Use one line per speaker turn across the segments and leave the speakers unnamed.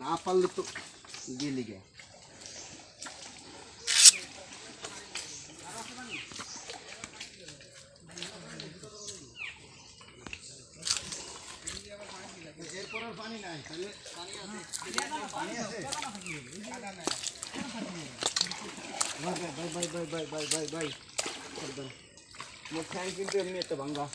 না পারলে তো গেলি গে এরপর আর পানি নাই তাহলে পানি আছে ভাই মোর ফ্যান কিন্তু এমনি একটা ভাঙ্গা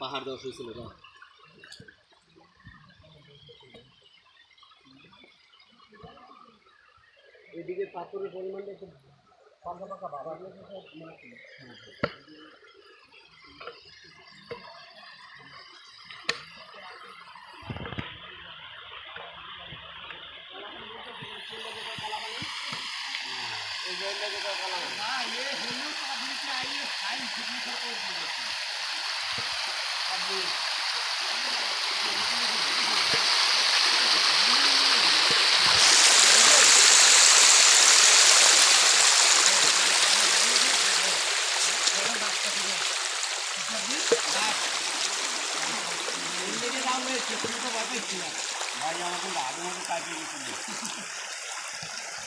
পাহাড় দেওয়া হয়েছিল না এদিকে পাথরের পরিমাণটা একটু পাকা পাকা ভাব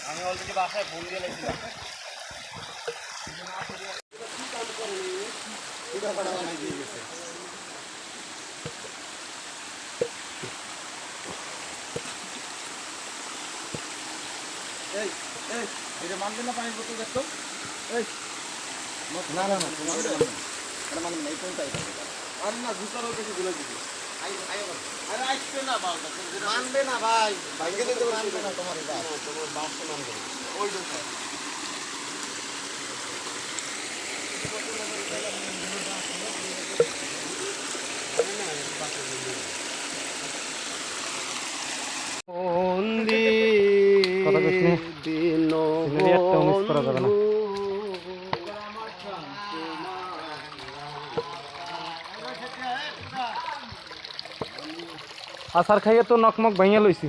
আমি অলরেডি বাসায় ফোন দিয়ে লেগেছিলাম এটা মানবে না পানির বোতল দেখতো না না না এটা মানবে না এই কোনটাই আর না জুতারও কিছু গুলো দিবি মানবে না ভাই ভাইকে দিতে মানবে না তোমার তোমার বাসে মানবে না ওই
আসার খাইয়ে তো নকমক ভাইয়া লইছি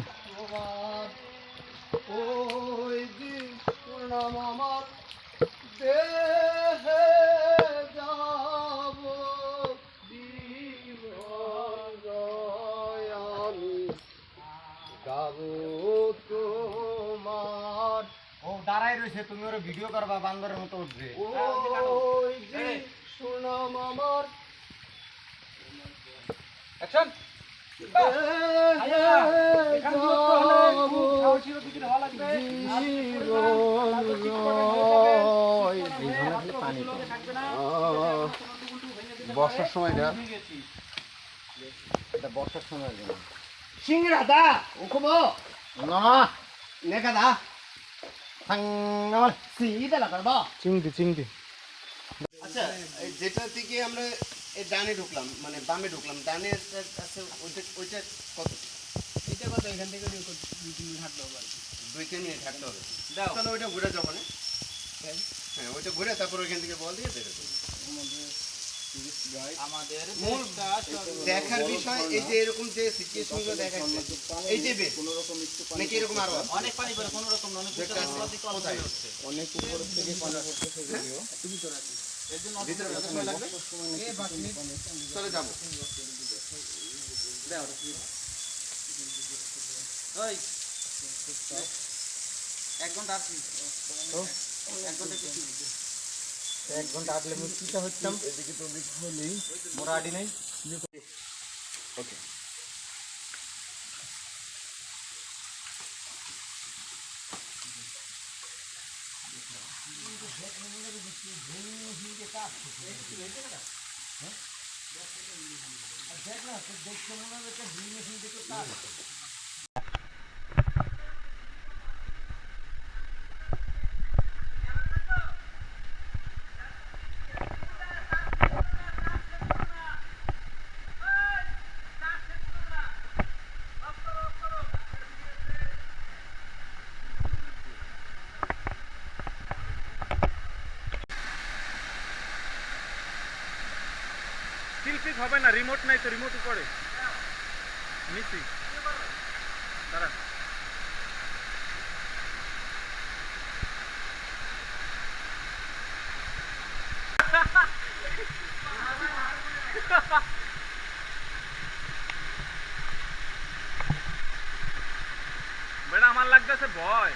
দাঁড়াই রয়েছে তুমি ওরা ভিডিও করবা বান্দরের মতো উঠবে সুনাম আমার অ্যাকশন বর্ষার সময় এটা বর্ষার সময় সিংড়া দা ওখবো না নেকা দা চিংড়ি
চিংড়ি
আচ্ছা যেটা থেকে আমরা ডানে ঢুকলাম মানে বামে ঢুকলাম ডানে আছে ওইটা কত এটা কত এখান থেকে 2-3 মিনিট হাঁটতে হবে 2-3 মিনিট হাঁটতে হবে তাহলে ওইটা ঘুরে যাবো না হ্যাঁ ওইটা ঘুরে তারপর ওইখান থেকে বল দিয়ে বেরোবো
আমাদের
মূল দেখার বিষয় এই যে এরকম যে সিচুয়েশনগুলো দেখাচ্ছে এই যে বেশ নাকি এরকম আরো আছে?
অনেক পানি পড়ে কোনো রকম অনেক
যেটা আছে, কোথায়?
অনেক উপর থেকে পানি পড়তেছে যদিও
এর জন্য
ভিতরে কত সময় লাগবে? চলে যাবো।
ওই 1 ঘন্টা আসি 1 ঘন্টা কিছু
1 ঘন্টা আগলে মুই কিটা হইতাম
এদিকে তো দিক হলেই
মোরা আডি নাই
ওকে
সিলফিক হবে না রিমোট নাই তো রিমোট উপরে নিচে দাঁড়া বেটা আমার লাগতেছে ভয়